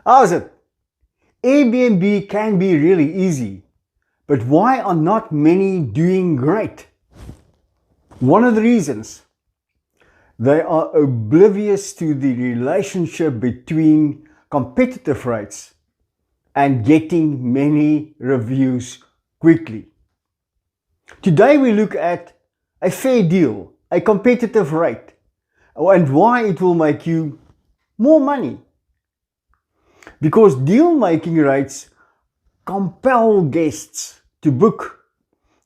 How's it? Airbnb can be really easy, but why are not many doing great? One of the reasons, they are oblivious to the relationship between competitive rates and getting many reviews quickly. Today we look at a fair deal, a competitive rate, and why it will make you more money. Because deal-making rates compel guests to book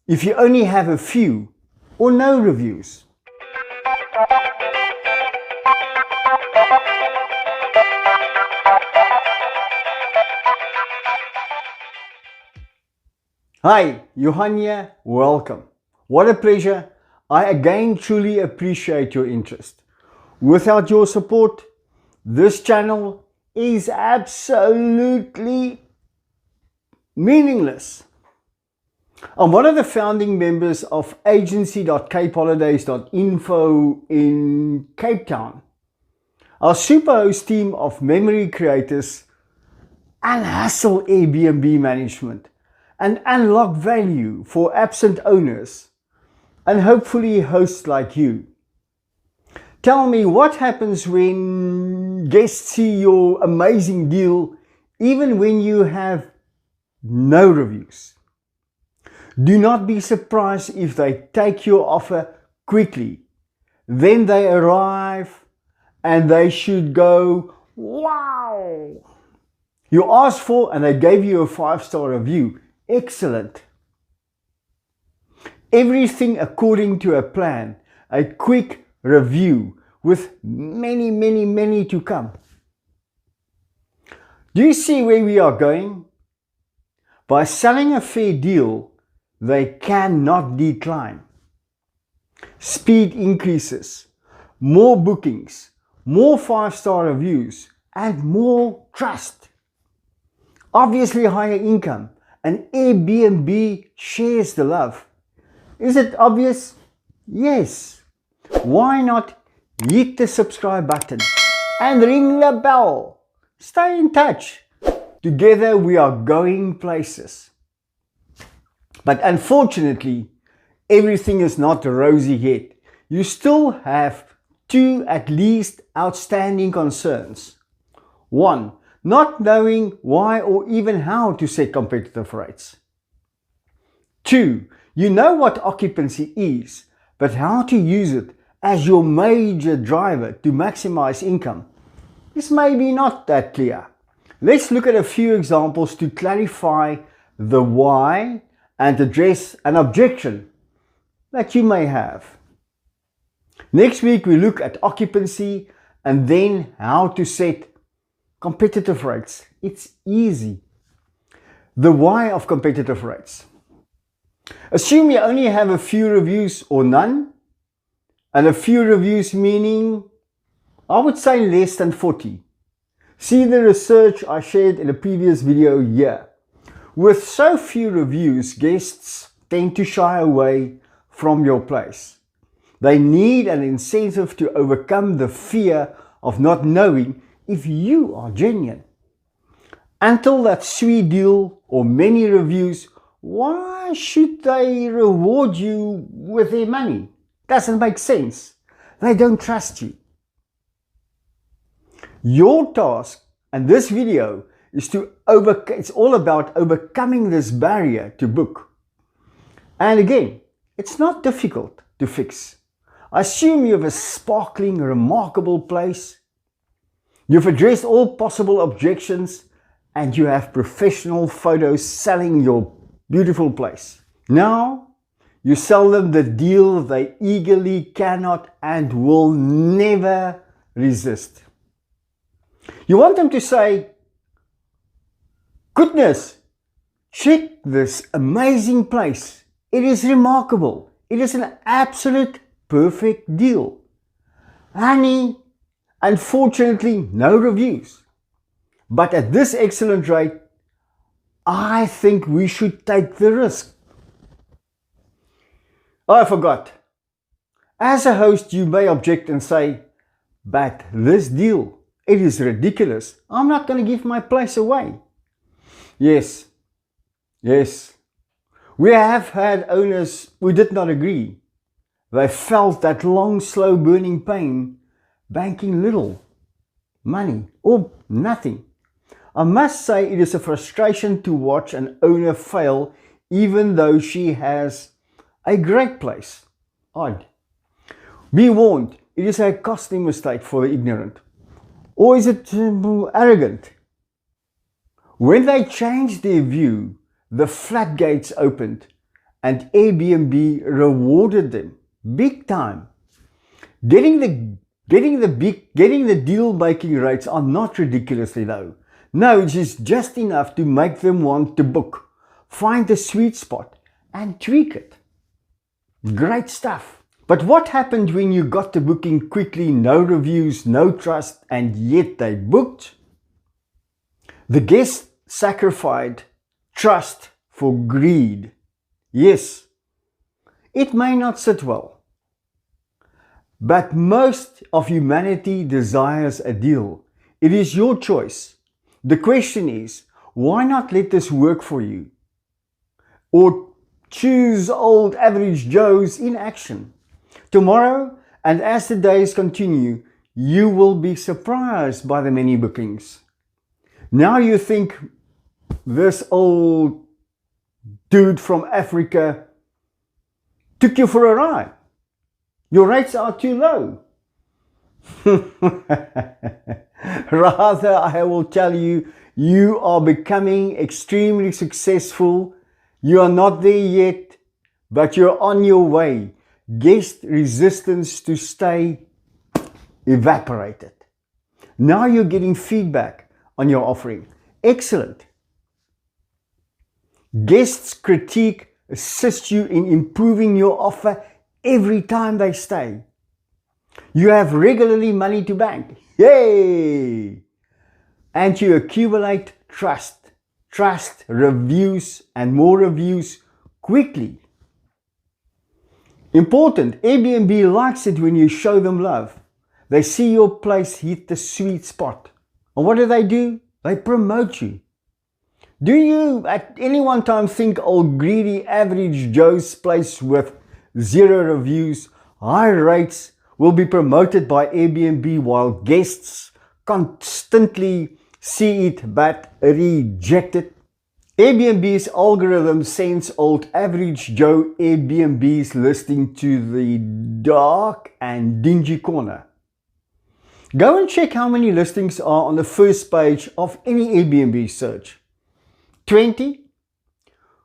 if you only have a few or no reviews. Hi, Johan here, welcome. What a pleasure. I again truly appreciate your interest. Without your support, this channel is absolutely meaningless. I'm one of the founding members of Agency.CapeHolidays.Info in Cape Town. Our superhost team of memory creators unhustle Airbnb management and unlock value for absent owners and hopefully hosts like you. Tell me, what happens when guests see your amazing deal even when you have no reviews? Do not be surprised if they take your offer quickly. Then they arrive and they should go, wow! You asked for and they gave you a 5-star review. Excellent. Everything according to a plan. A quick review with many to come. Do you see where we are going? By selling a fair deal, they cannot decline. Speed increases, more bookings, more 5-star reviews, and more trust. Obviously higher income, and Airbnb shares the love. Is it obvious? Yes. Why not hit the subscribe button and ring the bell? Stay in touch. Together we are going places. But unfortunately, everything is not rosy yet. You still have two at least outstanding concerns. One, not knowing why or even how to set competitive rates. Two, you know what occupancy is, but how to use it as your major driver to maximize income is maybe not that clear. Let's look at a few examples to clarify the why and address an objection that you may have. Next week we look at occupancy and then how to set competitive rates. It's easy. The why of competitive rates. Assume you only have a few reviews or none. And a few reviews meaning, I would say less than 40. See the research I shared in a previous video here. With so few reviews, guests tend to shy away from your place. They need an incentive to overcome the fear of not knowing if you are genuine. Until that sweet deal or many reviews, why should they reward you with their money? Doesn't make sense. They don't trust you. Your task, and this video, is it's all about overcoming this barrier to book. And again, it's not difficult to fix. Assume you have a sparkling, remarkable place. You've addressed all possible objections and you have professional photos selling your beautiful place. Now, you sell them the deal they eagerly cannot and will never resist. You want them to say, goodness, check this amazing place. It is remarkable. It is an absolute perfect deal. Honey, unfortunately, no reviews. But at this excellent rate, I think we should take the risk. Oh, I forgot. As a host, you may object and say, but this deal, It is ridiculous. I'm not going to give my place away. Yes. We have had owners who did not agree. They felt that long, slow burning pain, banking little money or nothing. I must say it is a frustration to watch an owner fail even though she has a great place. Odd. Be warned, it is a costly mistake for the ignorant. Or is it arrogant? When they changed their view, the floodgates opened and Airbnb rewarded them big time. Getting the deal making rates are not ridiculously low. No, it is just enough to make them want to book, find the sweet spot and tweak it. Great stuff. But what happened when you got the booking quickly, no reviews, no trust, and yet they booked? The guest sacrificed trust for greed. Yes, it may not sit well, but most of humanity desires a deal. It is your choice. The question is, why not let this work for you? Or choose old average Joes in action. Tomorrow, and as the days continue, you will be surprised by the many bookings. Now you think this old dude from Africa took you for a ride. Your rates are too low. Rather, I will tell you, you are becoming extremely successful. You are not there yet, but you're on your way. Guest resistance to stay evaporated. Now you're getting feedback on your offering. Excellent. Guests' critique assists you in improving your offer every time they stay. You have regularly money to bank. Yay! And you accumulate trust, reviews, and more reviews quickly. Important, Airbnb likes it when you show them love. They see your place hit the sweet spot. And what do? They promote you. Do you at any one time think old greedy average Joe's place with 0 reviews, high rates will be promoted by Airbnb while guests constantly see it but reject it? Airbnb's algorithm sends old average Joe Airbnb's listing to the dark and dingy corner. Go and check how many listings are on the first page of any Airbnb search. 20?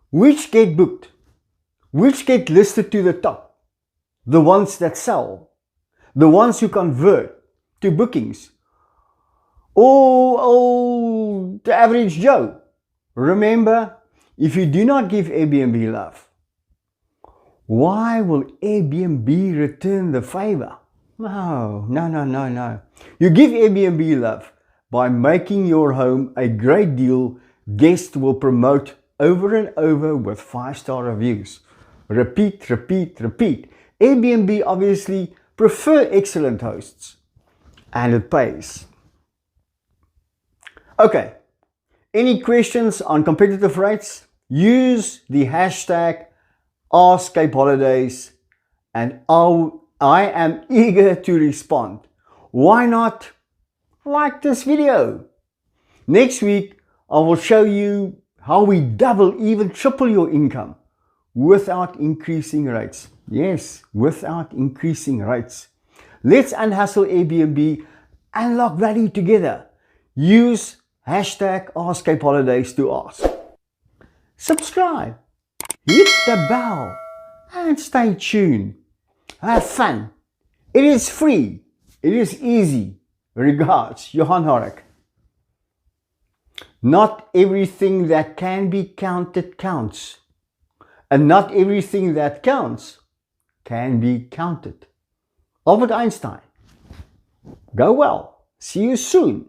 Which get booked? Which get listed to the top? The ones that sell? The ones who convert to bookings? Or the average Joe? Remember, if you do not give Airbnb love, why will Airbnb return the favor? No. You give Airbnb love by making your home a great deal. Guests will promote over and over with 5-star reviews. Repeat. Airbnb obviously prefer excellent hosts, and it pays. Okay. Any questions on competitive rates? Use the hashtag AskCapeHolidays and I am eager to respond. Why not like this video? Next week, I will show you how we double, even triple your income without increasing rates. Yes, without increasing rates. Let's unhustle Airbnb, unlock value together. Use hashtag AskCapeHolidays to ask. Subscribe, hit the bell, and stay tuned. Have fun. It is free. It is easy. Regards, Johan Horek. Not everything that can be counted counts. And not everything that counts can be counted. Albert Einstein. Go well. See you soon.